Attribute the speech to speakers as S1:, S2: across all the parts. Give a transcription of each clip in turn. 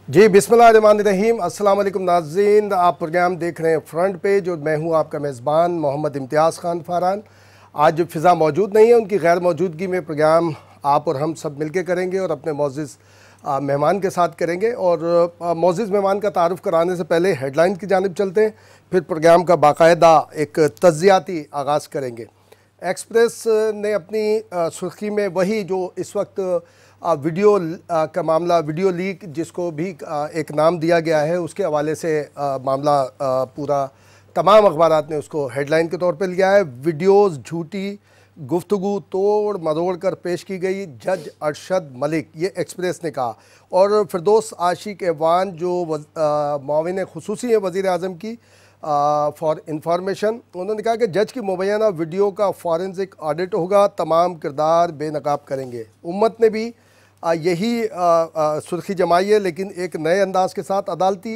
S1: जी बिस्मिल्लाहिर्रहमानिर्रहीम। अस्सलाम वालेकुम नाज़रीन, आप प्रोग्राम देख रहे हैं फ्रंट पेज और मैं हूं आपका मेज़बान मोहम्मद इम्तियाज़ खान फ़ारान। आज जो फ़िज़ा मौजूद नहीं है, उनकी गैर मौजूदगी में प्रोग्राम आप और हम सब मिलके करेंगे और अपने मोअज़्ज़िज़ मेहमान के साथ करेंगे। और मोअज़्ज़िज़ मेहमान का तारुफ़ कराने से पहले हेडलाइन की जानिब चलते हैं, फिर प्रोग्राम का बाकायदा एक तज़्ज़ियाती आगाज़ करेंगे। एक्सप्रेस ने अपनी सुर्खी में वही जो इस वक्त वीडियो का मामला, वीडियो लीक जिसको भी एक नाम दिया गया है, उसके हवाले से मामला पूरा तमाम अखबारात ने उसको हेडलाइन के तौर पे लिया है। वीडियोज़ झूठी गुफ्तगू तोड़ मरोड़ कर पेश की गई, जज अरशद मलिक, ये एक्सप्रेस ने कहा। और फिरदौस आशिक एवान जो मुआविन खुसूसी है वज़ीर आज़म की फॉर इंफॉर्मेशन, उन्होंने कहा कि जज की मुबैना वीडियो का फॉरेंसिक ऑडिट होगा, तमाम किरदार बेनकाब करेंगे। उम्मत ने भी यही सुर्खी जमाई है, लेकिन एक नए अंदाज के साथ। अदालती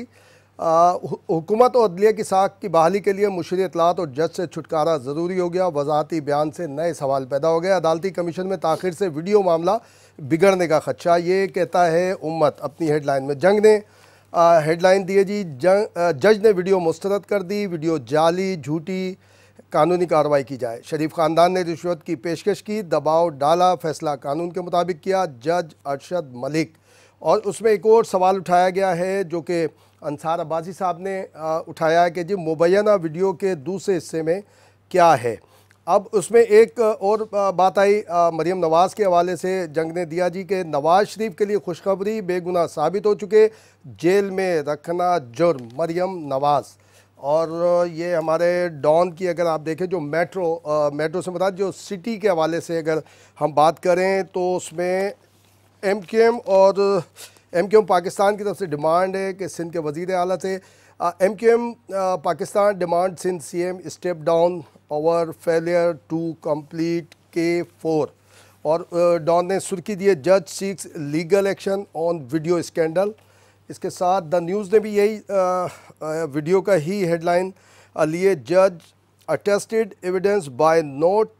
S1: हुकूमत और अदलिया की साख की बहाली के लिए मुशरी इतलात और जज से छुटकारा ज़रूरी हो गया। वज़ाहती बयान से नए सवाल पैदा हो गए। अदालती कमीशन में ताख़िर से वीडियो मामला बिगड़ने का खदशा, ये कहता है उम्मत अपनी हेडलाइन में। जंग ने हेडलाइन दी है जी, जज ने वीडियो मुस्तरद कर दी, वीडियो जाली झूठी, कानूनी कार्रवाई की जाए। शरीफ ख़ानदान ने रिश्वत की पेशकश की, दबाव डाला, फैसला कानून के मुताबिक किया, जज अरशद मलिक। और उसमें एक और सवाल उठाया गया है जो कि अंसार अब्बासी साहब ने उठाया है कि जी मुबैना वीडियो के दूसरे हिस्से में क्या है। अब उसमें एक और बात आई मरीम नवाज़ के हवाले से। जंग ने दिया जी कि नवाज़ शरीफ के लिए खुशखबरी, बेगुनाह साबित हो चुके, जेल में रखना जुर्म, मरीम नवाज़। और ये हमारे डॉन की अगर आप देखें जो मेट्रो से मुराद जो सिटी के हवाले से अगर हम बात करें तो उसमें MQM और MQM पाकिस्तान की तरफ से डिमांड है कि सिंध के वज़ीर आला से MQM पाकिस्तान डिमांड सिंध CM step down over failure to complete K4। और डॉन ने सुर्खी दी है, जज seeks legal action on video scandal. इसके साथ द न्यूज़ ने भी यही वीडियो का ही हेडलाइन लिए, जज attested evidence bye note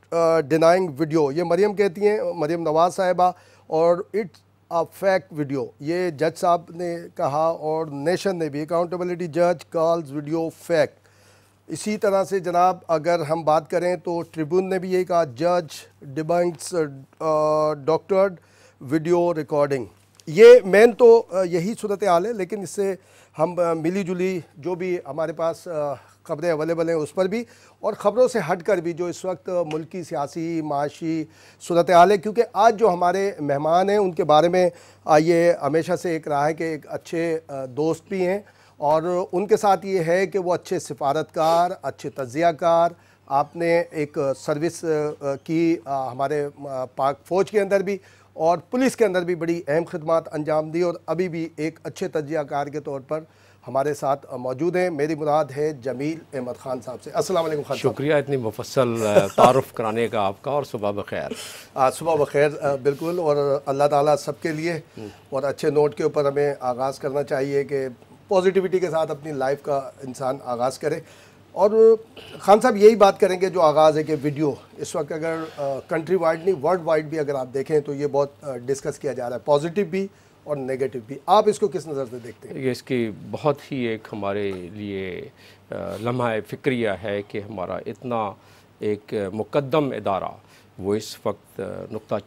S1: denying video. ये मरीम कहती हैं, मरीम नवाज़ साहिबा, और इट्स अ फैक वीडियो, ये जज साहब ने कहा। और नेशन ने भी, अकाउंटेबिलिटी जज कॉल्स वीडियो फैक। इसी तरह से जनाब अगर हम बात करें तो ट्रिब्यून ने भी यही कहा, जज डिबंक्स डॉक्टर्ड वीडियो रिकॉर्डिंग। ये मेन तो यही सूरत हाल है, लेकिन इससे हम मिली जुली जो भी हमारे पास ख़बरें अवेलेबल हैं उस पर भी, और ख़बरों से हट कर भी जो इस वक्त मुल्क की सियासी माशी सूरत हाल है। क्योंकि आज जो हमारे मेहमान हैं उनके बारे में ये हमेशा से एक रहा है कि एक अच्छे दोस्त भी हैं, और उनके साथ ये है कि वो अच्छे सिफारतकार, अच्छे तज़्ज़ियाकार। आपने एक सर्विस की हमारे पाक फ़ौज के अंदर भी और पुलिस के अंदर भी बड़ी अहम खिदमत अंजाम दी, और अभी भी एक अच्छे तज़्ज़ियाकार के तौर पर हमारे साथ मौजूद हैं। मेरी मुराद है जमील अहमद खान साहब से। अस्सलाम वालेकुम खान साहब।
S2: शुक्रिया इतनी मुफस्सल तारुफ कराने का आपका, और सुबह बखैर।
S1: सुबह बखैर बिल्कुल, और अल्लाह ताला सबके लिए और अच्छे नोट के ऊपर हमें आगाज़ करना चाहिए कि पॉजिटिविटी के साथ अपनी लाइफ का इंसान आगाज़ करे। और खान साहब यही बात करेंगे जो आगाज़ है कि वीडियो इस वक्त अगर कंट्री वाइड नहीं वर्ल्ड वाइड भी अगर आप देखें तो ये बहुत डिस्कस किया जा रहा है, पॉजिटिव भी और नेगेटिव भी। आप इसको किस नज़र से देखते हैं?
S2: ये इसकी बहुत ही एक हमारे लिए लम्हा फ़िक्रिया है कि हमारा इतना एक मुक़द्दम इदारा वो इस वक्त नुक्ता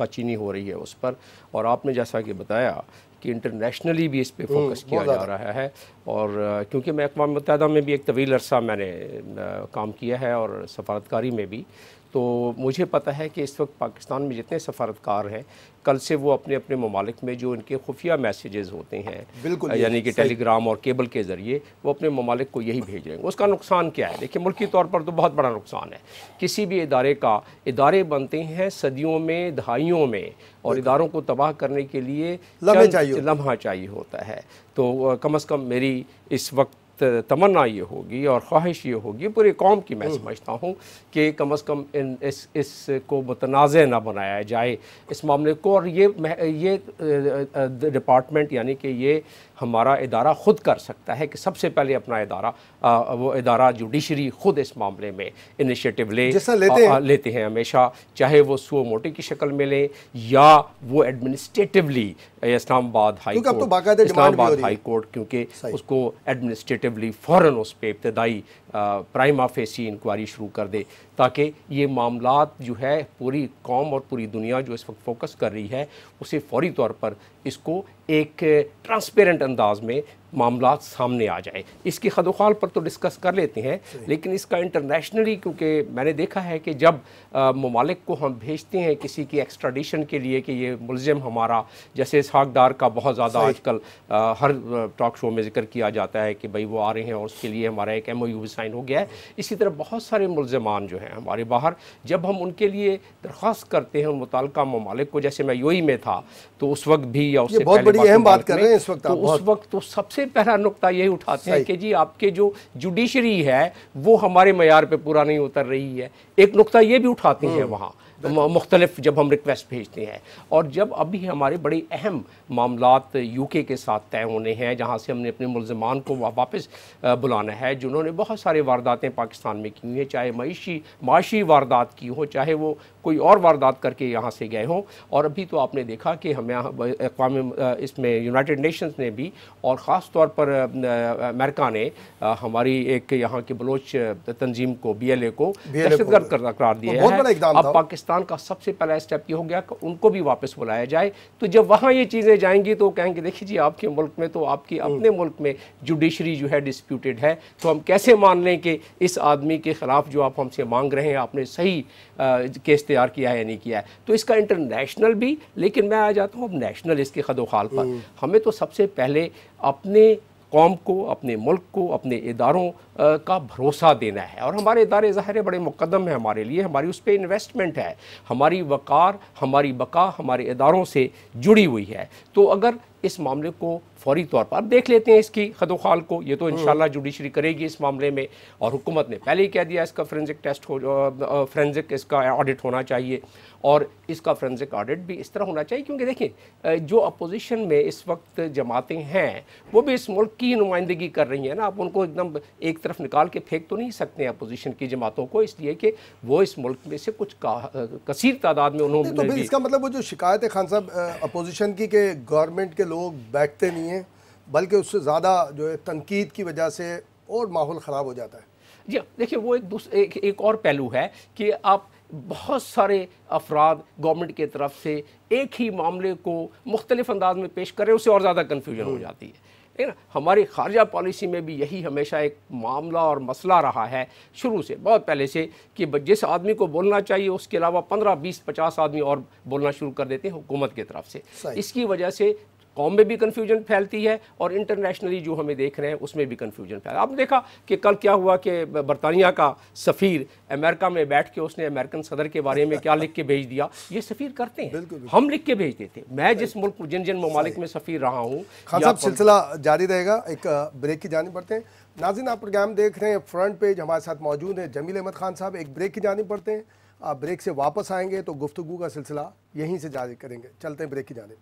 S2: चीनी हो रही है उस पर। और आपने जैसा कि बताया कि इंटरनेशनली भी इस पे फोकस किया जा रहा है। और क्योंकि मैं अक़वाम मुत्तहिदा में भी एक तवील अरसा मैंने काम किया है और सफारतकारी में भी, तो मुझे पता है कि इस वक्त पाकिस्तान में जितने सफारतकार हैं, कल से वो अपने अपने ममालिक में जो इनके खुफिया मैसेजेस होते हैं, बिल्कुल यानी कि टेलीग्राम और केबल के ज़रिए वो अपने ममालिक को यही भेज रहे हैं। उसका नुकसान क्या है? देखिए, मुल्की तौर पर तो बहुत बड़ा नुकसान है। किसी भी इदारे बनते हैं सदियों में, दहाइयों में, और इदारों को तबाह करने के लिए लम्हा चाहिए होता है। तो कम अज़ कम मेरी इस वक्त तमन्ना ये होगी और ख्वाहिश ये होगी पूरे कौम की, मैं समझता हूँ कि कम अज़ कम इसको मुतनाज़ ना बनाया जाए इस मामले को। और ये डिपार्टमेंट यानी कि ये हमारा इदारा ख़ुद कर सकता है कि सबसे पहले अपना इदारा वो इदारा जुडिशरी ख़ुद इस मामले में इनिशिएटिव लेते हैं हमेशा, चाहे वो सुओ मोटे की शक्ल में लें या वो एडमिनिस्ट्रेटिवली इस्लामाबाद हाई कोर्ट क्योंकि उसको एडमिनिस्ट्रेटिवली फ़ौरन उस पर इब्तदाई प्राइमा फेसी इंक्वायरी शुरू कर दे, ताकि ये मामलात जो है पूरी कौम और पूरी दुनिया जो इस वक्त फोकस कर रही है उसे फौरी तौर पर इसको एक ट्रांसपेरेंट अंदाज में मामलात सामने आ जाए। इसकी खदोखाल पर तो डिस्कस कर लेते हैं, लेकिन इसका इंटरनेशनली, क्योंकि मैंने देखा है कि जब ममालिक को हम भेजते हैं किसी की एक्स्ट्राडिशन के लिए कि ये मुलजिम हमारा, जैसे इसहाक डार का बहुत ज़्यादा आजकल हर टॉक शो में जिक्र किया जाता है कि भाई वो आ रहे हैं और उसके लिए हमारा एक MOU भी साइन हो गया है। इसी तरह बहुत सारे मुलजमान जो हैं हमारे बाहर, जब हम उनके लिए दरख्वास्त करते हैं उन मुताल्लिका ममालिक को, जैसे मैं UAE में था तो उस वक्त भी या उससे
S1: बहुत बड़ी अहम बात कर रहे हैं इस वक्त,
S2: तो उस वक्त तो सबसे पहला नुक्ता यही उठाते हैं कि जी आपके जो जुडिशरी है वो हमारे मयार पे पूरा नहीं उतर रही है। एक नुक्ता ये भी उठाते हैं वहाँ मुख्तलिफ जब हम रिक्वेस्ट भेजते हैं। और जब अभी हमारे बड़े अहम मामलात UK के साथ तय होने हैं, जहाँ से हमने अपने मुल्ज़िमान को वापस बुलाना है जिन्होंने बहुत सारे वारदातें पाकिस्तान में की हुई हैं, चाहे माशी वारदात की हो, चाहे वो कोई और वारदात करके यहाँ से गए हों। और अभी तो आपने देखा कि हमें इसमें यूनाइटेड नेशंस ने भी और ख़ास तौर पर अमेरिका ने हमारी एक यहाँ के बलोच तंजीम को BLA को दहशतगर्द करार दिया है। अब पाकिस्तान का सबसे पहला स्टेप ये हो गया कि उनको भी वापस बुलाया जाए। तो जब वहाँ ये चीज़ें जाएंगी तो कहेंगे देखिए जी आपके मुल्क में तो आपके अपने मुल्क में जुडिशरी जो है डिस्प्यूटेड है, तो हम कैसे मान लें कि इस आदमी के ख़िलाफ़ जो आप हमसे मांग रहे हैं आपने सही केस तैयार किया है या नहीं किया है। तो इसका इंटरनेशनल भी, लेकिन मैं आ जाता हूँ अब नेशनल इसके खदोखाल पर। हमें तो सबसे पहले अपने कौम को, अपने मुल्क को, अपने इदारों का भरोसा देना है। और हमारे इदारे ज़ाहिर बड़े मुक़द्दम हैं हमारे लिए, हमारी उस पर इन्वेस्टमेंट है, हमारी वक़ार, हमारी बका हमारे इदारों से जुड़ी हुई है। तो अगर इस मामले को फौरी तौर पर अब देख लेते हैं इसकी खदोखाल को, ये तो इंशाल्लाह जुडिशरी करेगी इस मामले में। और हुकूमत ने पहले ही कह दिया इसका फोरेंसिक टेस्ट हो, फोरेंसिक इसका ऑडिट होना चाहिए। और इसका फोरेंसिक ऑडिट भी इस तरह होना चाहिए क्योंकि देखिए जो अपोजिशन में इस वक्त जमातें हैं वो भी इस मुल्क की नुमाइंदगी कर रही हैं ना। आप उनको एकदम एक तरफ निकाल के फेंक तो नहीं सकते हैं अपोजिशन की जमातों को, इसलिए कि वो इस मुल्क में से कुछ कसीर तादाद में उन्होंने
S1: तो इसका मतलब वो जो शिकायत है खान साहब अपोजिशन की कि गवर्नमेंट के लोग बैठते नहीं हैं, बल्कि उससे ज़्यादा जो है तनकीद की वजह से और माहौल ख़राब हो जाता है।
S2: जी देखिए वो एक और पहलू है कि आप बहुत सारे अफराद गवर्नमेंट की तरफ से एक ही मामले को मुख्तलिफ अंदाज में पेश करें, उससे और ज़्यादा कन्फ्यूजन हो जाती है ना। हमारी खारजा पॉलिसी में भी यही हमेशा एक मामला और मसला रहा है शुरू से, बहुत पहले से, कि जिस आदमी को बोलना चाहिए उसके अलावा 15, 20, 50 आदमी और बोलना शुरू कर देते हैं हुकूमत की तरफ से। इसकी वजह से कौम में भी कन्फ्यूजन फैलती है और इंटरनेशनली जो हमें देख रहे हैं उसमें भी कन्फ्यूजन फैला। आपने देखा कि कल क्या हुआ कि बरतानिया का सफ़ीर अमेरिका में बैठ के उसने अमेरिकन सदर के बारे में क्या लिख के भेज दिया। ये सफ़ीर करते हैं, हम लिख के भेजते थे। मैं जिस मुल्क जिन ममालिक में सफ़ीर रहा हूँ।
S1: खान साहब सिलसिला जारी रहेगा, एक ब्रेक की जानी पड़ते हैं। नाज़रीन आप प्रोग्राम देख रहे हैं फ्रंट पेज, हमारे साथ मौजूद हैं जमील अहमद खान साहब। एक ब्रेक की जानी पड़ते हैं, आप ब्रेक से वापस आएंगे तो गुफ्तगू का सिलसिला यहीं से जारी करेंगे। चलते हैं ब्रेक की जानिब।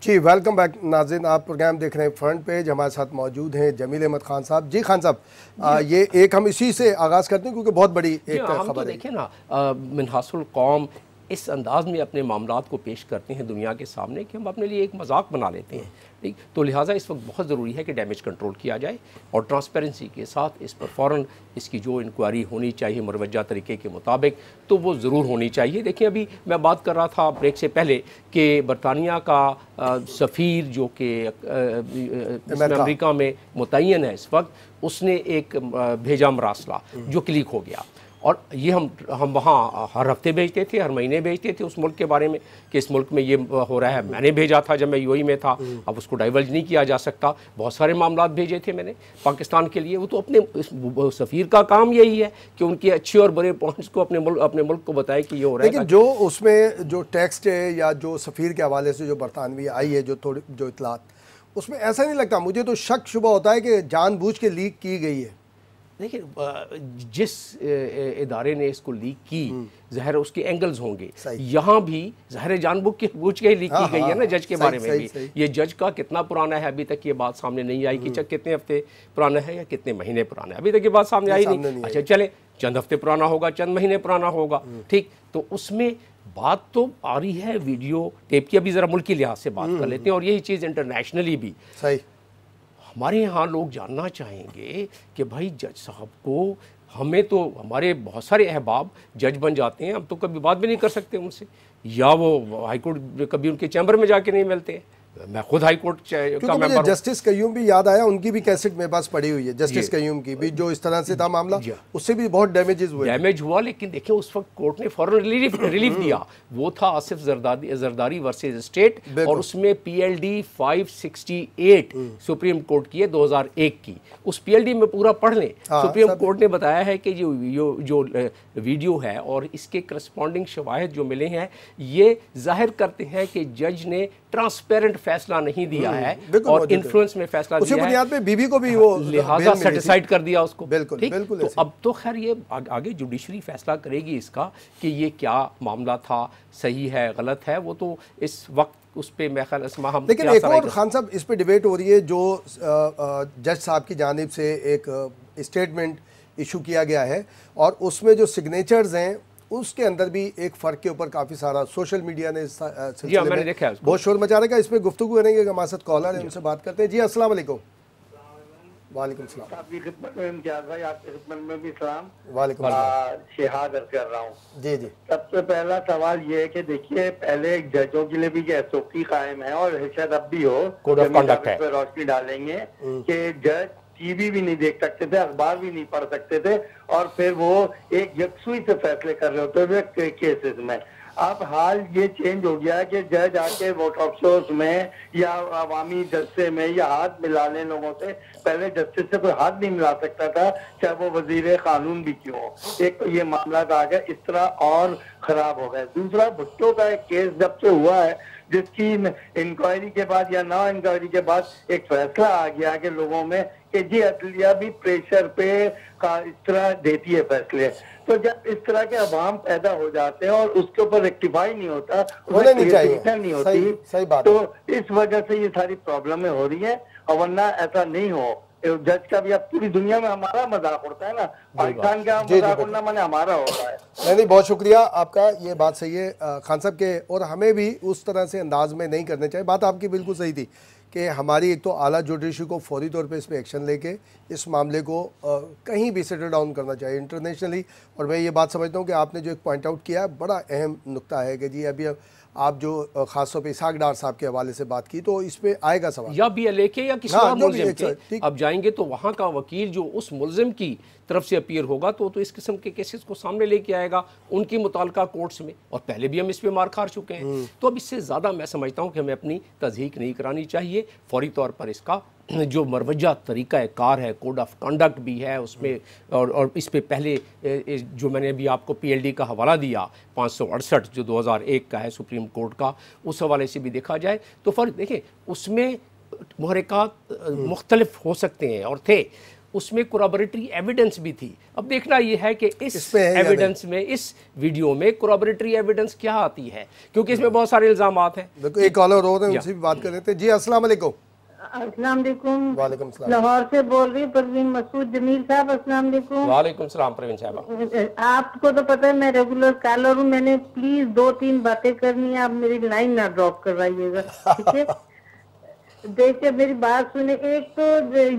S1: जी वेलकम बैक नाज़रीन, आप प्रोग्राम देख रहे हैं फ्रंट पेज, हमारे साथ मौजूद हैं जमील अहमद खान साहब। जी खान साहब ये एक हम इसी से आगाज़ करते हैं क्योंकि बहुत बड़ी एक खबर है।
S2: देखिए ना मिनहासुल कौम इस अंदाज़ में अपने मामलात को पेश करते हैं दुनिया के सामने कि हम अपने लिए एक मजाक बना लेते हैं, ठीक। तो लिहाजा इस वक्त बहुत ज़रूरी है कि डैमेज कंट्रोल किया जाए और ट्रांसपेरेंसी के साथ इस पर फ़ौरन इसकी जो इंक्वायरी होनी चाहिए मुरवजा तरीके के मुताबिक तो वो ज़रूर होनी चाहिए। देखिए अभी मैं बात कर रहा था ब्रेक से पहले कि बरतानिया का सफ़ीर जो कि अमेरिका में मुतय्यन है इस वक्त, उसने एक भेजा मरासला जो क्लिक हो गया और ये हम वहाँ हर हफ्ते भेजते थे, हर महीने भेजते थे उस मुल्क के बारे में कि इस मुल्क में ये हो रहा है। मैंने भेजा था जब मैं यूएई में था, अब उसको डाइवर्ज नहीं किया जा सकता। बहुत सारे मामलात भेजे थे मैंने पाकिस्तान के लिए। वो तो अपने सफ़ीर का काम यही है कि उनके अच्छे और बुरे पॉइंट्स को अपने मुल्क को बताए कि ये हो रहा है।
S1: लेकिन जो उसमें जो टेक्स्ट है या जो सफ़ीर के हवाले से जो बरतानवी आई है जो इतलात, उसमें ऐसा नहीं लगता, मुझे तो शक शुबा होता है कि जानबूझ के लीक की गई है।
S2: देखिए, जिस इदारे ने इसको लीक की, ज़ाहिर उसके एंगल्स होंगे। यहाँ भी ज़ाहिर जानबूझ के लीक की गई है ना जज के बारे में भी। ये जज का कितना पुराना है, अभी तक ये बात सामने नहीं आई कि कितने हफ्ते पुराना है या कितने महीने पुराना है, अभी तक ये बात सामने आई नहीं। अच्छा चले, चंद हफ्ते पुराना होगा, चंद महीने पुराना होगा, ठीक, तो उसमें बात तो आ रही है वीडियो टेप की। अभी ज़रा मुल्क के लिहाज से बात कर लेते हैं, और यही चीज़ इंटरनेशनली भी
S1: सही।
S2: हमारे यहाँ लोग जानना चाहेंगे कि भाई जज साहब को, हमें तो हमारे बहुत सारे अहबाब जज बन जाते हैं, हम तो कभी बात भी नहीं कर सकते उनसे, या वो हाईकोर्ट कभी उनके चैम्बर में जाके नहीं मिलते हैं। मैं खुद हाई कोर्ट का मेंबर।
S1: जस्टिस कयूम भी याद आया, उनकी भी कैसेट मेरे पास पड़ी हुई है, जस्टिस कयूम की भी, जो इस तरह से था मामला, उससे भी बहुत डैमेज हुआ।
S2: लेकिन देखिए उस वक्त कोर्ट ने फौरन रिलीफ दिया। वो था आसिफ जरदारी वर्सेस स्टेट, और उसमें PLD 568 सुप्रीम कोर्ट की है 2001 की। उस PLD में पूरा पढ़ लें। सुप्रीम कोर्ट ने बताया है कि जो वीडियो है और इसके करस्पॉन्डिंग शवाहिद जो मिले हैं, ये जाहिर करते हैं कि जज ने ट्रांसपेरेंट फैसला नहीं दिया है और इन्फ्लुएंस में फैसला दिया है।
S1: बुनियाद पे बीबी को भी वो
S2: लिहाजा सेटिस्फाइड कर दिया उसको।
S1: बिल्कुल, बिल्कुल।
S2: तो अब तो खैर ये आगे जुडिशरी फैसला करेगी इसका कि ये क्या मामला था, सही है गलत है, वो तो इस वक्त उस पर मैं ख्याल।
S1: लेकिन एक और खान साहब, इस पे डिबेट हो रही है, जो जज साहब की जानिब से एक स्टेटमेंट इशू किया गया है और उसमें जो सिग्नेचर्स हैं उसके अंदर भी एक फ़र्क के ऊपर काफ़ी सारा सोशल मीडिया ने
S2: मैंने देखा है,
S1: बहुत शोर मचा रखा है। इस पर गुफ्तगू करेंगे, हमारे साथ कॉलर है, उनसे बात करते हैं। जी अस्सलाम वालेकुम। वालेकुम सलाम।
S3: आपकी खिदमत में इम्तियाज भाई, आपकी खिदमत में भी सलाम।
S1: वालेकुम
S3: शहाद अर्ज कर रहा हूँ।
S1: जी जी।
S3: सबसे पहला सवाल ये है कि देखिए, पहले जजों के लिए भी SOP कायम है और शायद अब भी हो,
S2: कोड ऑफ कंडक्ट है,
S3: रोशनी डालेंगे कि जज TV भी नहीं देख सकते थे, अखबार भी नहीं पढ़ सकते थे, और फिर वो एक यकसुई से फैसले कर रहे होते थे केसेस में। अब हाल ये चेंज हो गया है कि जज आके वो टॉक शोज में या अवामी जलसे में या हाथ मिला लें लोगों से। पहले जस्टिस से कोई हाथ नहीं मिला सकता था, चाहे वो वजीर कानून भी क्यों हो। एक तो ये मामला आ गया, इस तरह और खराब हो गया। दूसरा, भुट्टो का एक केस जब से हुआ है, जिसकी इंक्वायरी के बाद या ना इंक्वायरी के बाद एक फैसला आ गया कि लोगों में कि जी अदलिया भी प्रेशर पे इस तरह देती है फैसले। तो जब इस तरह के अवाम पैदा हो जाते हैं और उसके ऊपर रेक्टिफाई नहीं होता, नहीं होती, सही बात, तो इस वजह से ये सारी प्रॉब्लमें हो रही है। और वरना ऐसा नहीं हो, जज का भी अब पूरी दुनिया में हमारा मजाक उड़ता है ना, पाकिस्तान का मजाक उड़ना माने हमारा होता है।
S1: नहीं, बहुत शुक्रिया आपका, ये बात सही है खान साहब के, और हमें भी उस तरह से अंदाज में नहीं करने चाहिए। बात आपकी बिल्कुल सही थी कि हमारी एक तो आला जुडिशरी को फौरी तौर पे इस पर एक्शन लेके इस मामले को कहीं भी सेटल डाउन करना चाहिए इंटरनेशनली। और मैं ये बात समझता हूँ कि आपने जो एक पॉइंट आउट किया है, बड़ा अहम नुक्ता है कि जी अभी आप जो खासतौर पे इसाक डार साहब के हवाले से बात की, तो इस पे आएगा सवाल,
S2: या BLA के या किसी और मुल्जिम के। अब जाएंगे तो वहाँ का वकील जो उस मुल्जिम की तरफ से अपीयर होगा तो इस किस्म के केसेस को सामने लेके आएगा उनकी मुताल्लिका कोर्ट्स में, और पहले भी हम इस पे मार खा चुके हैं। तो अब इससे ज़्यादा मैं समझता हूँ कि हमें अपनी तज़हीक नहीं करानी चाहिए। फौरी तौर पर इसका जो मरवजा तरीका कार है, कोड ऑफ कंडक्ट भी है उसमें, और इस पे पहले जो मैंने अभी आपको PLD का हवाला दिया 568 जो 2001 का है सुप्रीम कोर्ट का, उस हवाले से भी देखा जाए तो फ़र्क देखें, उसमें मुहरक़ात मुख्तलिफ हो सकते हैं और थे, उसमें कोराबरेटरी एविडेंस भी थी। अब देखना यह है कि इस एविडेंस में, इस वीडियो में कोराबरेटरी एविडेंस क्या आती है, क्योंकि इसमें बहुत सारे इल्ज़ामात हैं।
S1: एक कॉलर हो रहे हैं, उनसे भी बात कर रहे थे। जी अस्सलाम वालेकुम।
S4: अस्सलाम वालेकुम।
S1: वालेकुम सलाम।
S4: लाहौर से बोल रही हूँ, परवीन मसूद जमील साहब। अस्सलाम वालेकुम।
S2: वालेकुम सलाम परवीन साहब।
S4: आपको तो पता है मैं रेगुलर कॉलर हूँ, मैंने प्लीज 2-3 बातें करनी है, आप मेरी लाइन ना ड्रॉप करवाइएगा, ठीक है? देखिए मेरी बात सुने। एक तो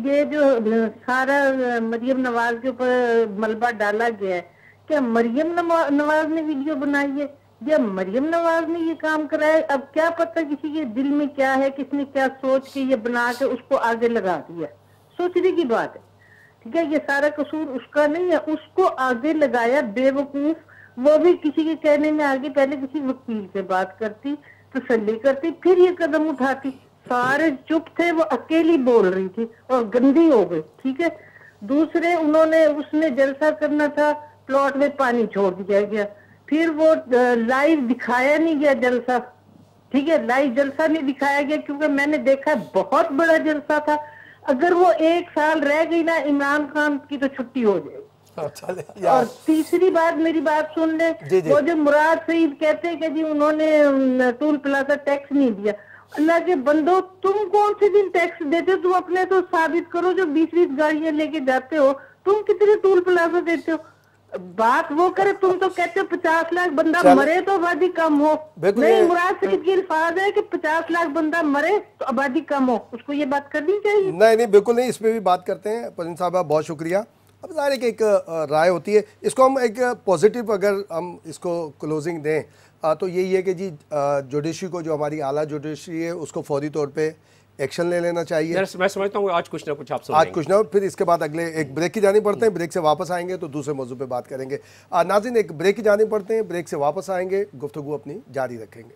S4: ये जो सारा मरियम नवाज के ऊपर मलबा डाला गया है, क्या मरियम नवाज ने वीडियो बनाई है? जब मरियम नवाज ने ये काम कराया, अब क्या पता किसी के दिल में क्या है, किसने क्या सोच के ये बना के उसको आगे लगा दिया, सोचने की बात है, ठीक है, ये सारा कसूर उसका नहीं है, उसको आगे लगाया बेवकूफ। वो भी किसी के कहने में आगे पहले किसी वकील से बात करती, तसल्ली करती, फिर ये कदम उठाती। सारे चुप थे, वो अकेली बोल रही थी और गंदी हो गई। ठीक है, दूसरे उन्होंने उसने जलसा करना था, प्लॉट में पानी छोड़ दिया गया, फिर वो लाइव दिखाया नहीं गया जलसा। ठीक है, लाइव जलसा नहीं दिखाया गया क्योंकि मैंने देखा बहुत बड़ा जलसा था। अगर वो 1 साल रह गई ना, इमरान खान की तो छुट्टी हो जाएगी। और तीसरी बात, मेरी बात सुन ले, वो जो मुराद सईद कहते हैं कि जी उन्होंने टूल प्लाजा टैक्स नहीं दिया। अल्लाह के बंदो, तुम कौन से दिन टैक्स देते हो? तुम अपने तो साबित करो, जो 20-20 गाड़ियां लेके जाते हो, तुम कितने टूल प्लाजा देते हो? बात वो करे, तुम तो कहते हो 50 लाख बंदा मरे तो आबादी कम हो। नहीं, मुराद सईद की अल्फाज है कि 50 लाख बंदा मरे तो आबादी कम हो, उसको ये बात करनी चाहिए।
S1: नहीं, बिल्कुल नहीं, इस पे भी बात करते हैं। परवीन साहब बहुत शुक्रिया। अब ज़ाहिर है कि एक राय होती है, इसको हम एक पॉजिटिव अगर हम इसको क्लोजिंग दें तो यही है कि जी जुडिशरी को, जो हमारी आला जुडिशरी है, उसको फौरी तौर पे एक्शन ले लेना चाहिए।
S2: मैं समझता हूँ आज कुछ ना कुछ आप
S1: आज कुछ ना, फिर इसके बाद अगले एक ब्रेक की जानी पड़ते हैं, ब्रेक से वापस आएंगे तो दूसरे मौजू पे बात करेंगे। नाज़रीन, एक ब्रेक की जानी पड़ते हैं, ब्रेक से वापस आएंगे, गुफ्तगू अपनी जारी रखेंगे।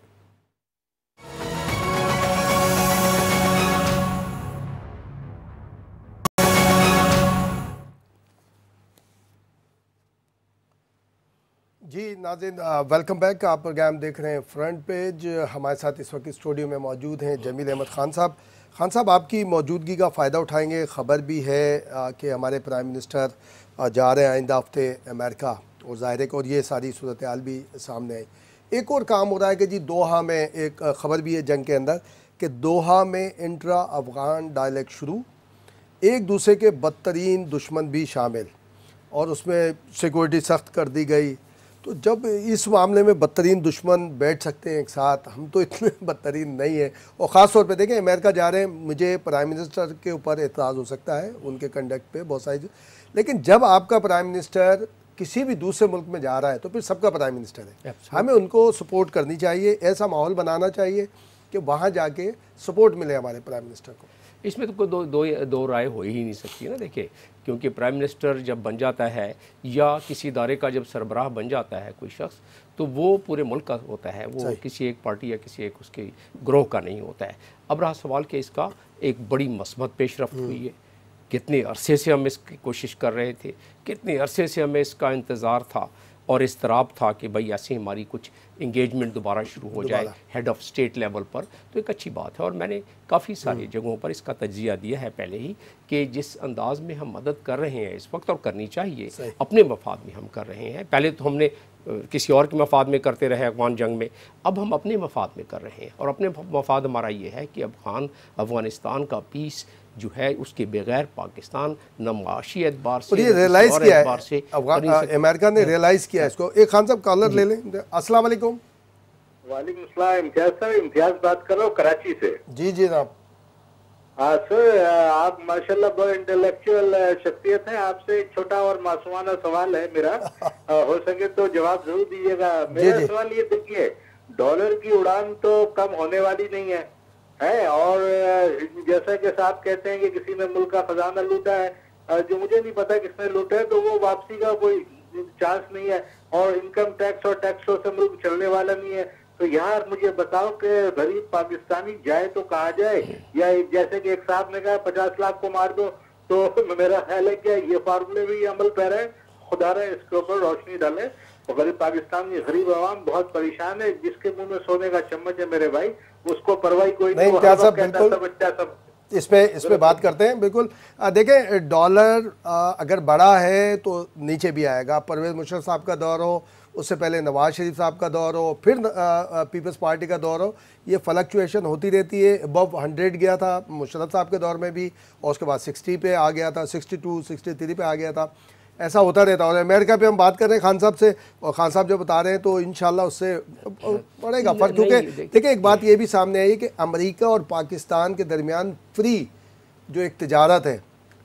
S1: जी नाज़रीन, वेलकम बैक। आप प्रोग्राम देख रहे हैं फ्रंट पेज। हमारे साथ इस वक्त स्टूडियो में मौजूद हैं जमील अहमद खान साहब। खान साहब, आपकी मौजूदगी का फ़ायदा उठाएंगे। ख़बर भी है कि हमारे प्राइम मिनिस्टर जा रहे हैं आइंदा हफ्ते अमेरिका, और ज़ाहिर है कि और ये सारी सूरत हाल भी सामने आई। एक और काम हो रहा है कि जी दोहा में एक ख़बर भी है जंग के अंदर कि दोहा में इंट्रा अफ़गान डायलॉग शुरू, एक दूसरे के बदतरीन दुश्मन भी शामिल, और उसमें सिक्योरिटी सख्त कर दी गई। तो जब इस मामले में बदतरीन दुश्मन बैठ सकते हैं एक साथ, हम तो इतने बदतरीन नहीं है। और ख़ास तौर पे देखें, अमेरिका जा रहे हैं, मुझे प्राइम मिनिस्टर के ऊपर एतराज़ हो सकता है, उनके कंडक्ट पे बहुत सारी, लेकिन जब आपका प्राइम मिनिस्टर किसी भी दूसरे मुल्क में जा रहा है तो फिर सबका प्राइम मिनिस्टर है, हमें उनको सपोर्ट करनी चाहिए। ऐसा माहौल बनाना चाहिए कि वहाँ जाके सपोर्ट मिले हमारे प्राइम मिनिस्टर को।
S2: इसमें तो कोई दो राय हो ही नहीं सकती ना। देखिए, क्योंकि प्राइम मिनिस्टर जब बन जाता है या किसी इदारे का जब सरबराह बन जाता है कोई शख्स, तो वो पूरे मुल्क का होता है, वो किसी एक पार्टी या किसी एक उसके ग्रोह का नहीं होता है। अब रहा सवाल कि इसका एक बड़ी मस्बत पेशरफ्त हुई है। कितने अरसे से हम इसकी कोशिश कर रहे थे, कितने अरसे से हमें इसका इंतज़ार था और इस्तराब था कि भाई ऐसे हमारी कुछ इंगेजमेंट दोबारा शुरू हो जाए हेड ऑफ स्टेट लेवल पर, तो एक अच्छी बात है। और मैंने काफ़ी सारी जगहों पर इसका तज्जिया दिया है पहले ही कि जिस अंदाज में हम मदद कर रहे हैं इस वक्त, और करनी चाहिए, अपने मफाद में हम कर रहे हैं। पहले तो हमने किसी और के मफाद में करते रहे अफगान जंग में, अब हम अपने मफाद में कर रहे हैं। और अपने मफाद हमारा ये है कि अफ़गानिस्तान का पीस जो है उसके बगैर पाकिस्तान न माशी एतबार से,
S1: ये रियलाइज़ किया है अमेरिका ने, रियलाइज़ किया है इसको। एक खान साहब कॉलर ले लें। अस्सलाम वालेकुम।
S3: वालेकुम सलाम। इम्तियाज साहब, इम्तियाज बात कर रहा हूँ कराची से।
S1: जी जनाब।
S3: हाँ सर, आप माशाल्लाह बहुत इंटेलेक्चुअल शख्सियत है। आपसे एक छोटा और मासूमाना सवाल है मेरा, हो सके तो जवाब जरूर दीजिएगा। मेरा सवाल ये देखिए, डॉलर की उड़ान तो कम होने वाली नहीं है, और जैसा कि साहब कहते हैं कि किसी ने मुल्क का खजाना लूटा है, जो मुझे नहीं पता किसने लूटा है, तो वो वापसी का कोई चांस नहीं है, और इनकम टैक्स और टैक्सों से मुल्क चलने वाला नहीं है। तो यार मुझे बताओ कि गरीब पाकिस्तानी जाए तो कहाँ जाए? या जैसे कि एक साहब ने कहा 50 लाख को मार दो, तो मेरा ख्याल है कि ये फार्मूले भी अमल पैर है। खुदा रहे इसके ऊपर रोशनी डाले। और गरीब पाकिस्तान की गरीब आवाम बहुत परेशान है। जिसके मुंह में सोने का चम्मच है मेरे भाई, उसको परवाही कोई नहीं।
S1: इस पे बात करते हैं। बिल्कुल देखें, डॉलर अगर बड़ा है तो नीचे भी आएगा। परवेज़ मुशर्रफ साहब का दौर हो, उससे पहले नवाज शरीफ साहब का दौर हो, फिर पीपल्स पार्टी का दौर हो, ये फ्लक्चुएशन होती रहती है। अबव 100 गया था मुशर्रफ साहब के दौर में भी, और उसके बाद 60 पे आ गया था, 62 63 पे आ गया था। ऐसा होता रहता है। और अमेरिका पे हम बात कर रहे हैं खान साहब से, और खान साहब जो बता रहे हैं तो इंशाल्लाह उससे पड़ेगा फ़र्क। क्योंकि देखिए एक बात ये भी सामने आई कि अमेरिका और पाकिस्तान के दरमियान फ्री जो एक तिजारत है,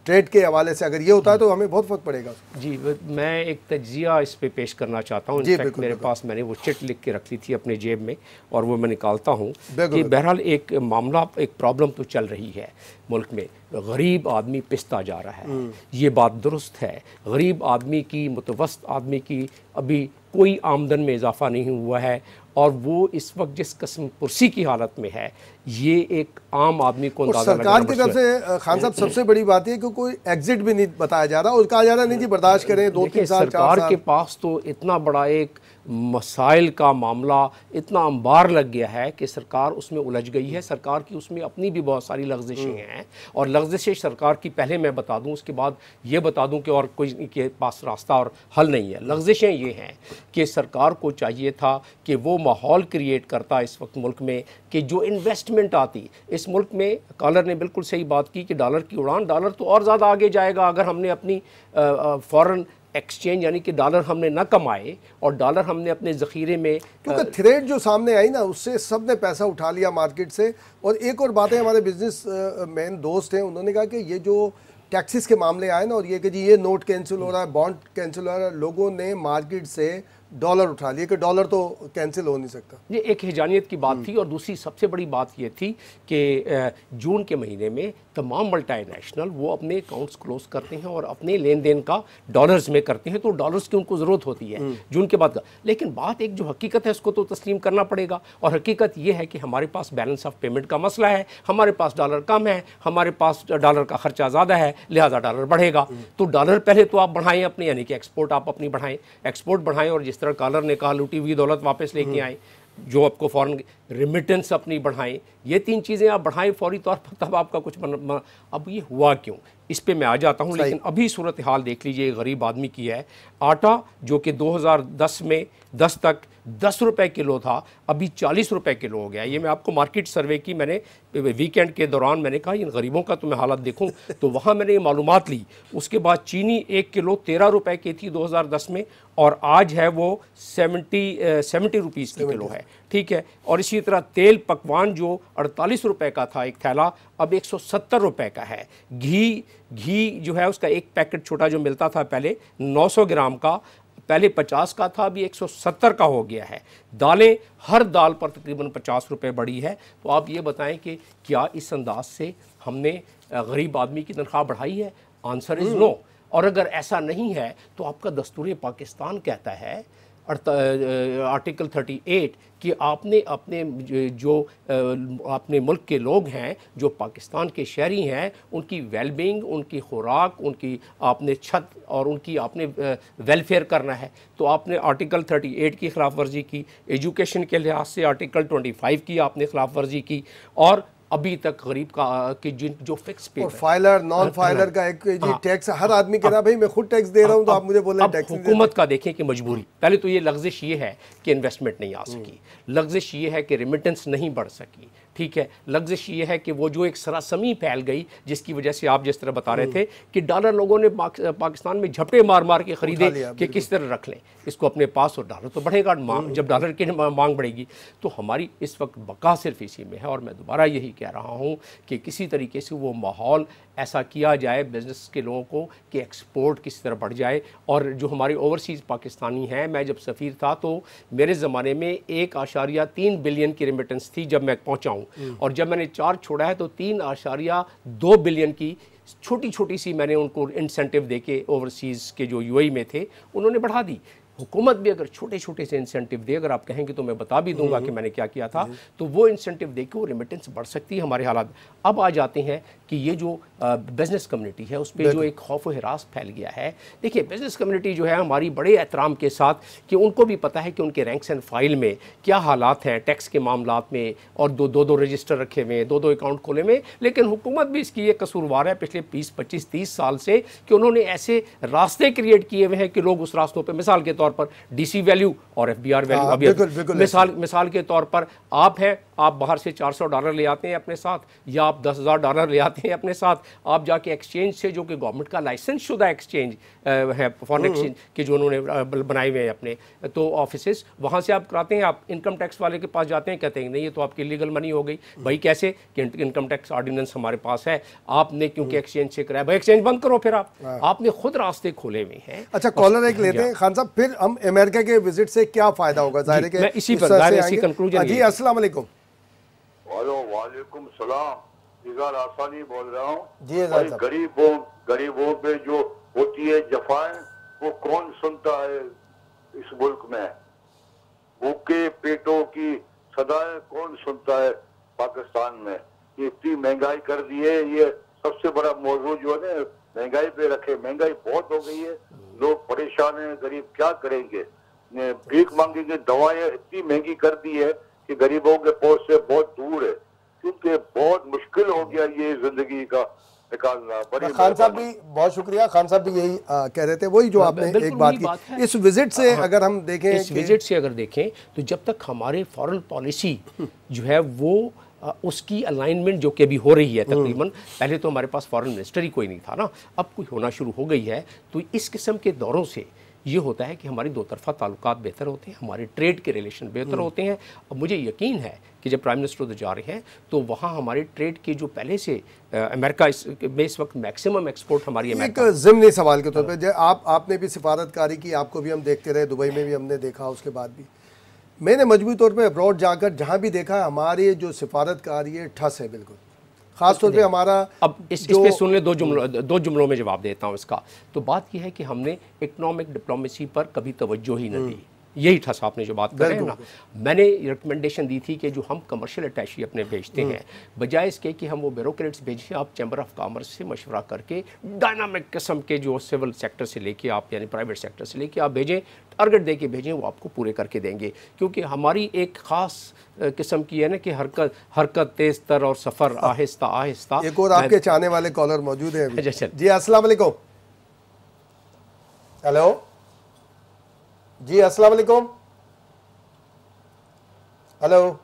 S1: ट्रेड के हवाले से अगर ये होता है तो हमें बहुत फर्क पड़ेगा।
S2: जी, मैं एक तजिया इस पे पेश करना चाहता हूँ। इनफैक्ट मेरे पास मैंने वो चिट लिख के रख ली थी अपने जेब में और वो मैं निकालता हूँ कि बहरहाल एक मामला, एक प्रॉब्लम तो चल रही है मुल्क में। गरीब आदमी पिसता जा रहा है, ये बात दुरुस्त है। गरीब आदमी की, मुतवस्सत आदमी की अभी कोई आमदन में इजाफा नहीं हुआ है और वो इस वक्त जिस किस्म कुर्सी की हालत में है, ये एक आम आदमी को अंदाजा
S1: सरकार की तरफ से खान साहब सबसे बड़ी बात है कि कोई एग्जिट भी नहीं बताया जा रहा और कहा जा रहा नहीं जी बर्दाश्त करें 2-3 साल।
S2: सरकार के पास तो इतना बड़ा एक मसाइल का मामला, इतना अंबार लग गया है कि सरकार उसमें उलझ गई है। सरकार की उसमें अपनी भी बहुत सारी लग़्ज़िशें हैं और लग़्ज़िशें सरकार की पहले मैं बता दूं, उसके बाद ये बता दूं कि और कोई के पास रास्ता और हल नहीं है। लग़्ज़िशें ये हैं कि सरकार को चाहिए था कि वो माहौल क्रिएट करता इस वक्त मुल्क में कि जो इन्वेस्टमेंट आती इस मुल्क में। कॉलर ने बिल्कुल सही बात की कि डॉलर की उड़ान, डॉलर तो और ज़्यादा आगे जाएगा अगर हमने अपनी फॉरेन एक्सचेंज यानी कि डॉलर हमने ना कमाए और डॉलर हमने अपने ज़ख़ीरे में,
S1: क्योंकि थ्रेड जो सामने आई ना उससे सब ने पैसा उठा लिया मार्केट से। और एक और बात है, हमारे बिजनेस मैन दोस्त हैं, उन्होंने कहा कि ये जो टैक्सेस के मामले आए ना और ये कि जी ये नोट कैंसिल हो रहा है, बॉन्ड कैंसिल हो रहा है, लोगों ने मार्केट से डॉलर उठा लिए कि डॉलर तो कैंसिल हो नहीं सकता।
S2: ये एक हिजानियत की बात थी। और दूसरी सबसे बड़ी बात ये थी कि जून के महीने में तमाम मल्टीनेशनल वो अपने अकाउंट्स क्लोज करते हैं और अपने लेन देन का डॉलर्स में करते हैं, तो डॉलर्स की उनको ज़रूरत होती है जून के बाद का। लेकिन बात एक जो हकीकत है उसको तो तस्लीम करना पड़ेगा और हकीकत ये है कि हमारे पास बैलेंस ऑफ पेमेंट का मसला है, हमारे पास डॉलर कम है, हमारे पास डॉलर का खर्चा ज़्यादा है, लिहाजा डॉलर बढ़ेगा। तो डॉलर पहले तो आप बढ़ाएं अपने, यानी कि एक्सपोर्ट आप अपनी बढ़ाएं, एक्सपोर्ट बढ़ाएं और जिस तरह कॉलर ने कहा लूटी हुई दौलत वापस लेके आए, जो आपको फॉरेन रिमिटेंस अपनी बढ़ाएं, ये 3 चीज़ें आप बढ़ाएं फौरी तौर पर, तब आपका कुछ अब ये हुआ क्यों, इस पे मैं आ जाता हूँ। लेकिन अभी सूरत हाल देख लीजिए, गरीब आदमी की है। आटा जो कि 2010 में 10 तक 10 रुपए किलो था, अभी 40 रुपए किलो हो गया। ये मैं आपको मार्केट सर्वे की, मैंने वीकेंड के दौरान मैंने कहा इन गरीबों का तो मैं हालत देखूं, तो वहाँ मैंने ये मालूमात ली। उसके बाद चीनी 1 किलो 13 रुपए की थी 2010 में और आज है वो 70 रुपीज़ की किलो है, ठीक है। और इसी तरह तेल पकवान जो 48 रुपए का था एक थैला, अब 170 रुपए का है। घी जो है उसका एक पैकेट छोटा जो मिलता था पहले 900 ग्राम का, पहले 50 का था, अभी 170 का हो गया है। दालें, हर दाल पर तकरीबन 50 रुपए बढ़ी है। तो आप ये बताएं कि क्या इस अंदाज से हमने गरीब आदमी की तनख्वाह बढ़ाई है? Answer is no. और अगर ऐसा नहीं है तो आपका दस्तूर पाकिस्तान कहता है आर्टिकल 38 कि आपने अपने जो अपने मुल्क के लोग हैं, जो पाकिस्तान के शहरी हैं, उनकी वेलबींग, उनकी खुराक, उनकी आपने छत और उनकी आपने वेलफेयर करना है। तो आपने आर्टिकल 38 की खिलाफ वर्जी की, एजुकेशन के लिहाज से आर्टिकल 25 की आपने खिलाफ वर्जी की और अभी तक गरीब का कि जिन जो फिक्स पे
S1: फाइलर नॉन फाइलर का एक जी टैक्स हर आदमी कह रहा भाई मैं खुद टैक्स दे रहा हूं, तो आप मुझे बोल रहे हैं टैक्स।
S2: हुकूमत का देखें कि मजबूरी, पहले तो ये लग़्ज़िश ये है कि इन्वेस्टमेंट नहीं आ सकी, लग़्ज़िश ये है कि रिमिटेंस नहीं बढ़ सकी, ठीक है। लग़्ज़िश ये है कि वो जो एक सरासमी फैल गई जिसकी वजह से आप जिस तरह बता रहे थे कि डॉलर लोगों ने पाकिस्तान में झपटे मार मार के ख़रीदे कि किस तरह रख लें इसको अपने पास और डॉलर तो बढ़ेगा, जब डॉलर की मांग बढ़ेगी। तो हमारी इस वक्त बका सिर्फ इसी में है और मैं दोबारा यही कह रहा हूँ कि किसी तरीके से वो माहौल ऐसा किया जाए बिज़नेस के लोगों को कि एक्सपोर्ट किसी तरह बढ़ जाए। और जो हमारे ओवरसीज़ पाकिस्तानी हैं, मैं जब सफ़ीर था तो मेरे ज़माने में 1.3 बिलियन की रेमिटेंस थी जब मैं पहुँचा हूँ, और जब मैंने चार्ज छोड़ा है तो 3.2 बिलियन की छोटी छोटी सी मैंने उनको इंसेंटिव देके ओवरसीज़ के जो यूएई में थे उन्होंने बढ़ा दी। हुकूमत भी अगर छोटे छोटे से इंसेंटिव दे, अगर आप कहेंगे तो मैं बता भी दूंगा कि मैंने क्या किया था, तो वो इंसेंटिव दे के वो रेमिटेंस बढ़ सकती है हमारे हालात। अब आ जाते हैं कि ये जो बिज़नेस कम्युनिटी है उस पर जो एक खौफ व हिरास फैल गया है। देखिए बिज़नेस कम्युनिटी जो है हमारी बड़े एहतराम के साथ कि उनको भी पता है कि उनके रैंक्स एंड फाइल में क्या हालात हैं टैक्स के मामलात में, और दो रजिस्टर रखे हुए, दो अकाउंट खोले हुए, लेकिन हुकूमत भी इसकी ये कसूरवार है पिछले 20, 25, 30 साल से कि उन्होंने ऐसे रास्ते क्रिएट किए हुए हैं कि लोग उस रास्तों पर, मिसाल के तौर पर डीसी वैल्यू और एफबीआर वैल्यू, अभी मिसाल के तौर पर आप हैं आप बाहर से $400 ले आते हैं अपने साथ, या आप $10,000 ले आते हैं अपने साथ, आप जाके एक्सचेंज से, जो कि गवर्नमेंट का लाइसेंस शुदा एक्सचेंज है, फॉरेन एक्सचेंज के जो उन्होंने बनाए हुए हैं अपने तो ऑफिसेस, वहाँ से आप कराते हैं। आप इनकम टैक्स वाले के पास जाते हैं, कहते हैं नहीं ये तो आपकी लीगल मनी हो गई। भाई कैसे कि इनकम टैक्स ऑर्डिनेंस हमारे पास है, आपने क्योंकि एक्सचेंज से कराया, भाई एक्सचेंज बंद करो फिर। आपने खुद रास्ते खोले हुए हैं।
S1: अच्छा, कॉलर एक लेते हैं खान साहब, फिर हम अमेरिका के विजिट से क्या फायदा होगा? जाहिर है कि
S2: मैं इसी पर कंक्लूजन।
S1: जी अस्सलाम वालेकुम।
S5: वालेकुम सलाम, इज़हार आसानी बोल रहा हूँ
S1: जी।
S5: गरीबों पे जो होती है जफाएं, वो कौन सुनता है इस मुल्क में? भूखे पेटों की सदाएं कौन सुनता है पाकिस्तान में? ये इतनी महंगाई कर दी है, ये सबसे बड़ा मौजू जो है ना महंगाई पे रखे। महंगाई बहुत हो गई है, लोग परेशान हैं, गरीब क्या करेंगे? भीख मांगेंगे। दवाएं इतनी महंगी कर दी है कि गरीबों के पहुंच से बहुत दूर है, क्योंकि बहुत मुश्किल हो गया ये जिंदगी का निकालना। बड़ी
S1: खान साहब भी बहुत शुक्रिया। खान साहब भी यही कह रहे थे, वही जो आपने एक बात की। इस विजिट से अगर हम देखें,
S2: इस विजिट से अगर देखें तो जब तक हमारे फॉरेन पॉलिसी जो है वो उसकी अलाइनमेंट जो कि अभी हो रही है तकरीबन, पहले तो हमारे पास फॉरेन मिनिस्टर ही कोई नहीं था ना, अब कोई होना शुरू हो गई है। तो इस किस्म के दौरों से ये होता है कि हमारी दो तरफा ताल्लुकात बेहतर होते हैं, हमारे ट्रेड के रिलेशन बेहतर होते हैं। और मुझे यकीन है कि जब प्राइम मिनिस्टर उधर जा रहे हैं तो वहाँ हमारे ट्रेड के जो पहले से अमेरिका में इस वक्त मैक्सिमम एक्सपोर्ट हमारी
S1: एक ज़िमनी सवाल के तौर पे, आपने भी सिफारतकारी की, आपको भी हम देखते रहे, दुबई में भी हमने देखा, उसके बाद भी मैंने मजबूरी तौर पे अब्रॉड जाकर जहाँ भी देखा हमारे जो सिफारतकारी है ठस है बिल्कुल। खास तौर पे हमारा
S2: अब इस पे सुन ले, दो जुमलों में जवाब देता हूँ इसका। तो बात यह है कि हमने इकोनॉमिक डिप्लोमेसी पर कभी तवज्जो ही न दी। यही था आपने जो बात कर रहे हैं ना। मैंने रिकमेंडेशन दी थी कि जो हम कमर्शियल अटैची अपने भेजते हैं, बजाय इसके कि हम वो ब्यूरोक्रेट्स भेजें, आप चैम्बर ऑफ कॉमर्स से मशवरा करके डायनामिक किस्म के जो सिविल सेक्टर से लेके आप यानी प्राइवेट सेक्टर से लेके आप भेजें, टारगेट दे के भेजें, वो आपको पूरे करके देंगे। क्योंकि हमारी एक ख़ास किस्म की है ना कि हरकत तेज़ तर और सफ़र आहिस्ता आहिस्ता।
S1: एक और आपके चाहने वाले कॉलर मौजूद हैं जी। अस्सलाम वालेकुम। हेलो जी, अस्सलाम वालेकुम। हेलो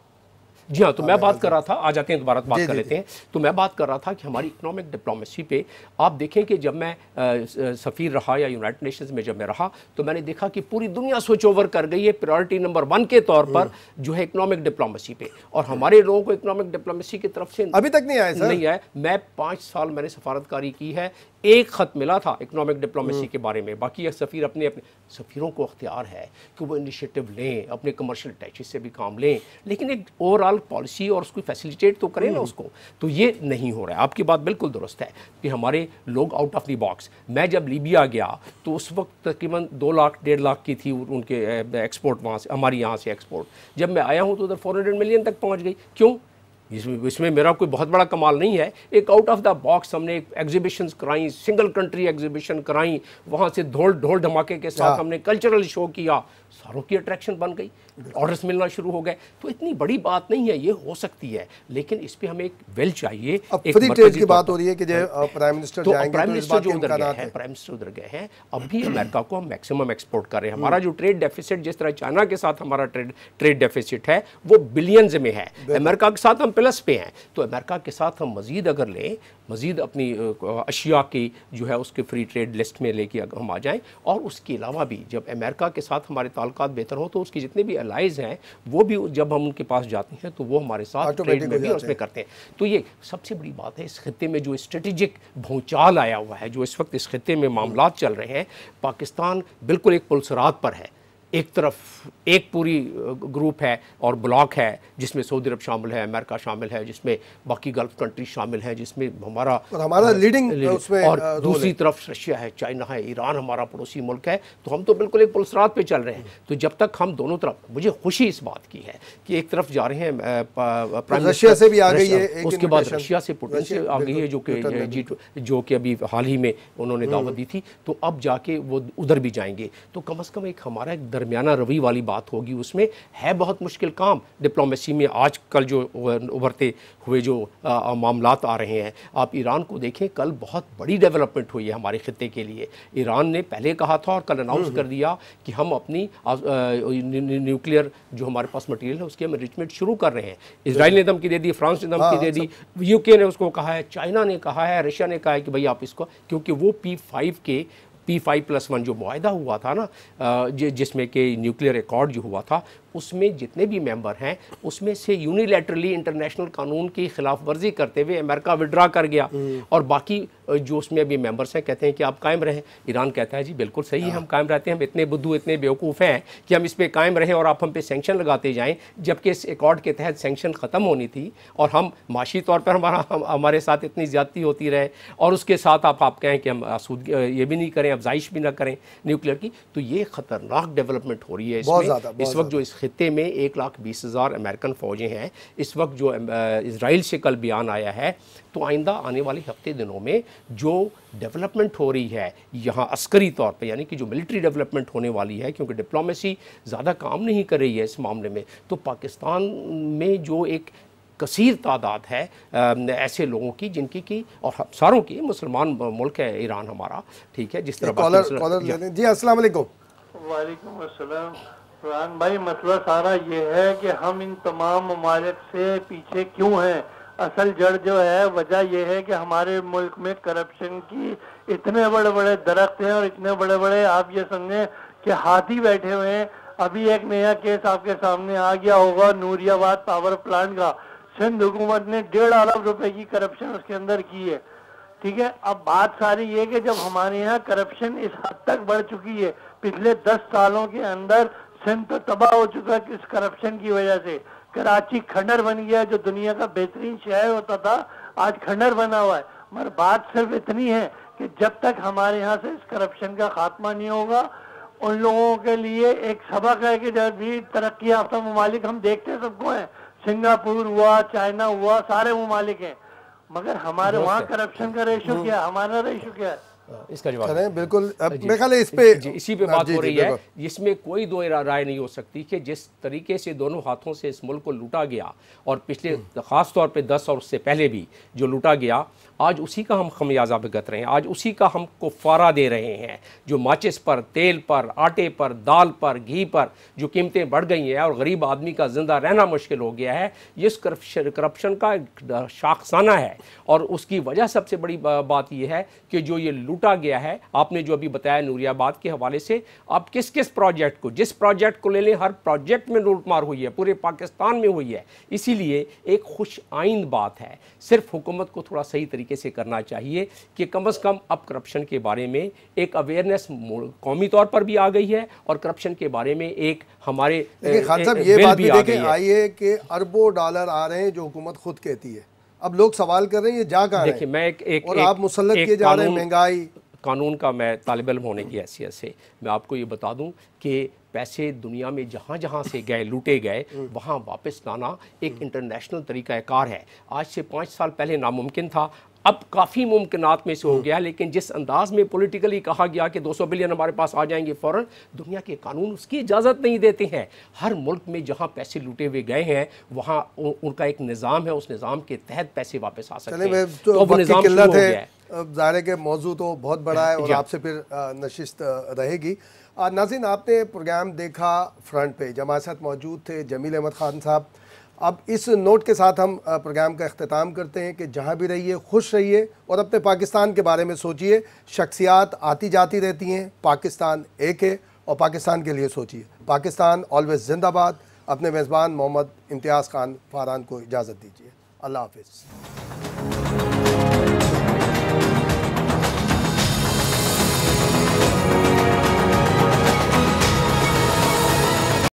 S2: जी हाँ, तो मैं बात कर रहा था, आ जाते हैं दोबारा बात कर लेते हैं। तो मैं बात कर रहा था कि हमारी इकोनॉमिक डिप्लोमेसी पे आप देखें कि जब मैं सफ़ीर रहा या यूनाइटेड नेशंस में जब मैं रहा तो मैंने देखा कि पूरी दुनिया स्विच ओवर कर गई है प्रायोरिटी नंबर 1 के तौर पर जो है इकोनॉमिक डिप्लोमेसी पे, और हमारे लोगों को इकोनॉमिक डिप्लोमेसी की तरफ से
S1: अभी तक नहीं आया सर।
S2: नहीं आया। मैं 5 साल मैंने सफारतकारी की है, एक ख़त मिला था इकोनॉमिक डिप्लोमेसी के बारे में। बाकी सफ़ीर अपने सफ़ीरों को अख्तियार है कि वो इनिशिएटिव लें, अपने कमर्शियल अटैची से भी काम लें, लेकिन एक ओवरऑल पॉलिसी और उसको फैसिलिटेट तो करें ना उसको। तो ये नहीं हो रहा है। आपकी बात बिल्कुल दुरुस्त है कि हमारे लोग आउट ऑफ द बॉक्स। मैं जब लीबिया गया तो उस वक्त तकरीबन 2 लाख 1.5 लाख की थी उनके एक्सपोर्ट, वहाँ से हमारी यहाँ से एक्सपोर्ट। जब मैं आया हूँ तो उधर 400 मिलियन तक पहुँच गई। क्यों? इसमें मेरा कोई बहुत बड़ा कमाल नहीं है। एक आउट ऑफ द बॉक्स हमने एग्जीबिशंस कराई, सिंगल कंट्री एग्जीबिशन कराई, वहाँ से ढोल धमाके के साथ हमने कल्चरल शो किया, सारों की अट्रैक्शन बन गई, ऑर्डर्स मिलना शुरू हो गए। तो इतनी बड़ी बात नहीं है, ये हो सकती है, लेकिन इस पे हमें एक वेल चाहिए।
S1: फ्री ट्रेड की बात हो रही है कि प्राइम मिनिस्टर जाएंगे,
S2: प्राइम मिनिस्टर जो उधर गए हैं, प्राइम मिनिस्टर उधर गए हैं, अब भी अमेरिका को हम मैक्सिमम एक्सपोर्ट कर रहे हैं। हमारा जो ट्रेड डेफिसिट, जिस तरह चाइना के साथ हमारा ट्रेड डेफिसिट है वो बिलियंस में है, अमेरिका के साथ हम प्लस पे हैं। तो अमेरिका के साथ हम मजीद अगर लें, मजीद अपनी अशिया की जो है उसके फ्री ट्रेड लिस्ट में लेके हम आ जाएं, और उसके अलावा भी जब अमेरिका के साथ हमारे ताल्लुकात बेहतर हो तो उसके जितने भी अलाइज हैं वो भी जब हम उनके पास जाते हैं तो वो हमारे साथ ट्रेड में भी और उसमें करते हैं। तो ये सबसे बड़ी बात है। इस खित्ते में जो स्ट्रेटेजिक भूचाल आया हुआ है, जो इस वक्त इस खित्ते में मामलात चल रहे हैं, पाकिस्तान बिल्कुल एक पुलसरात पर है। एक तरफ एक पूरी ग्रुप है और ब्लॉक है जिसमें सऊदी अरब शामिल है, अमेरिका शामिल है, जिसमें बाकी गल्फ कंट्री शामिल है, जिसमें हमारा लीडिंग उसमें, और दूसरी तरफ रशिया है, चाइना है, ईरान हमारा पड़ोसी मुल्क है। तो हम तो बिल्कुल एक पुलसरात पे चल रहे हैं। तो जब तक हम दोनों तरफ, मुझे खुशी इस बात की है कि एक तरफ जा रहे हैं प्राइम
S1: रशिया से भी आ गई है,
S2: उसके बाद रशिया से पुतिन से आ गई है, जो कि अभी हाल ही में उन्होंने दावत दी थी। तो अब जाके वो उधर भी जाएंगे। तो कम से कम एक हमारा एक दरमियाना रवि वाली बात होगी, उसमें है बहुत मुश्किल काम। डिप्लोमेसी में आजकल जो उभरते हुए जो मामलात आ रहे हैं, आप ईरान को देखें, कल बहुत बड़ी डेवलपमेंट हुई है हमारे खित्ते के लिए। ईरान ने पहले कहा था और कल अनाउंस कर दिया कि हम अपनी न्यूक्लियर जो हमारे पास मटेरियल है उसकी हम एनरिचमेंट शुरू कर रहे हैं। इजराइल ने धमकी दे दी, फ्रांस ने धमकी दे दी, यूके ने उसको कहा है, चाइना ने कहा है, रशिया ने कहा है कि भाई आप इसको, क्योंकि वो P5+1 जो मुआहदा हुआ था ना, जिसमें कि न्यूक्लियर एकॉर्ड जो हुआ था, उसमें जितने भी मेंबर हैं उसमें से यूनिलैटरली इंटरनेशनल कानून की खिलाफ वर्जी करते हुए अमेरिका विड्रा कर गया, और बाकी जो उसमें अभी मेंबर्स हैं कहते हैं कि आप कायम रहें। ईरान कहता है जी बिल्कुल सही है, हम कायम रहते हैं, हम इतने बुद्धू इतने बेवकूफ़ हैं कि हम इस पर कायम रहें और आप हम पे सैंक्शन लगाते जाएं, जबकि इस एकॉर्ड के तहत सैंक्शन ख़त्म होनी थी और हम माशी तौर पर हमारे साथ इतनी ज़्यादती होती रहे, और उसके साथ आप कहें कि हम ये भी नहीं करें, अफजाइश भी ना करें न्यूक्लियर की। तो ये ख़तरनाक डेवलपमेंट हो रही है इसमें। इस वक्त जो इस खित्ते में 1,20,000 अमेरिकन फ़ौजें हैं, इस वक्त जो इजराइल से कल बयान आया है, तो आइंदा आने वाले हफ्ते दिनों में जो डेवलपमेंट हो रही है यहाँ अस्करी तौर पे, यानी कि जो मिलिट्री डेवलपमेंट होने वाली है, क्योंकि डिप्लोमेसी ज़्यादा काम नहीं कर रही है इस मामले में, तो पाकिस्तान में जो एक कसीर तादाद है ऐसे लोगों की जिनकी की, और सारों की, मुसलमान मुल्क है ईरान हमारा, ठीक है, जिस तरह
S1: कॉलर जी अस्सलाम वालेकुम।
S3: वालेकुम अस्सलाम। फरहान भाई, मसला सारा ये है कि हम इन तमाम ममालिक से पीछे क्यों हैं। असल जड़ जो है, वजह यह है कि हमारे मुल्क में करप्शन की इतने बड़े बड़े दरख्त हैं और इतने बड़े बड़े, आप ये समझें कि हाथी बैठे हुए हैं। अभी एक नया केस आपके सामने आ गया होगा नूरियाबाद पावर प्लांट का। सिंध हुकूमत ने 1.5 अरब रुपए की करप्शन उसके अंदर की है, ठीक है। अब बात सारी ये कि जब हमारे यहाँ करप्शन इस हद तक बढ़ चुकी है, पिछले 10 सालों के अंदर सिंध तो तबाह हो चुका है इस करप्शन की वजह से। कराची खंडर बन गया, जो दुनिया का बेहतरीन शहर होता था आज खंडर बना हुआ है। मगर बात सिर्फ इतनी है कि जब तक हमारे यहाँ से इस करप्शन का खात्मा नहीं होगा, उन लोगों के लिए एक सबक है कि जब भी तरक्की याफ्ता ममालिक हम देखते सबको हैं, सिंगापुर हुआ, चाइना हुआ, सारे ममालिक हैं, मगर हमारे वहाँ करप्शन का रेशो क्या है, हमारा रेशो क्या है?
S2: इसका जवाब
S1: बिल्कुल मेरे ख्याल है इस पे
S2: इसी पे बात हो रही है, जिसमें कोई दो राय नहीं हो सकती कि जिस तरीके से दोनों हाथों से इस मुल्क को लूटा गया, और पिछले ख़ास तौर पे 10 और उससे पहले भी जो लूटा गया, आज उसी का हम खमियाजा भुगत रहे हैं, आज उसी का हम कुफारा दे रहे हैं। जो माचिस पर, तेल पर, आटे पर, दाल पर, घी पर जो कीमतें बढ़ गई हैं और गरीब आदमी का ज़िंदा रहना मुश्किल हो गया है, ये इस करप्शन का एक शाखसाना है। और उसकी वजह सबसे बड़ी बात यह है कि जो ये लूटा गया है, आपने जो अभी बताया नूरियाबाद के हवाले से, आप किस किस प्रोजेक्ट को, जिस प्रोजेक्ट को ले लें, हर प्रोजेक्ट में लूटमार हुई है, पूरे पाकिस्तान में हुई है। इसीलिए एक खुश आइंद बात है, सिर्फ हुकूमत को थोड़ा सही तरीके से करना चाहिए कि कम से कम अब करप्शन के बारे में एक अवेयरनेस कौमी तौर पर भी आ गई है, और करप्शन के बारे में एक हमारे
S1: खान साहब ये बात भी देखें आई है कि अरबों डॉलर आ रहे हैं, जो हुकूमत खुद कहती है। अब लोग सवाल कर रहे हैं ये जा कहाँ
S2: देखिए, मैं एक
S1: और आप मुसल्लत किए जा रहे हैं महंगाई।
S2: कानून का मैं तालिब इल्म होने की हैसियत से मैं आपको ये बता दूं कि पैसे दुनिया में जहाँ जहाँ से गए, लूटे गए, वहाँ वापस लाना एक इंटरनेशनल तरीक़ाकार है। आज से 5 साल पहले नामुमकिन था, अब काफ़ी मुमकिनात में से हो गया। लेकिन जिस अंदाज में पॉलिटिकली कहा गया कि 200 बिलियन हमारे पास आ जाएंगे फ़ौरन, दुनिया के कानून उसकी इजाज़त नहीं देते हैं। हर मुल्क में जहाँ पैसे लूटे हुए गए हैं, वहाँ उनका एक निज़ाम है, उस निज़ाम के तहत पैसे वापस आ सकते हैं।
S1: तो वो निज़ाम शुरू हो गया है। ज़ाहिर है कि मौजू तो बहुत बड़ा है और आपसे फिर नशिस्त रहेगी। नाज़रीन, आपने प्रोग्राम देखा फ्रंट पे, जमात साथ मौजूद थे जमील अहमद खान साहब। अब इस नोट के साथ हम प्रोग्राम का अख्तिताम करते हैं कि जहाँ भी रहिए खुश रहिए और अपने पाकिस्तान के बारे में सोचिए। शख्सियात आती जाती रहती हैं, पाकिस्तान एक है और पाकिस्तान के लिए सोचिए। पाकिस्तान ऑलवेज जिंदाबाद। अपने मेज़बान मोहम्मद इम्तियाज़ खान फारान को इजाज़त दीजिए। अल्लाह हाफ़िज़।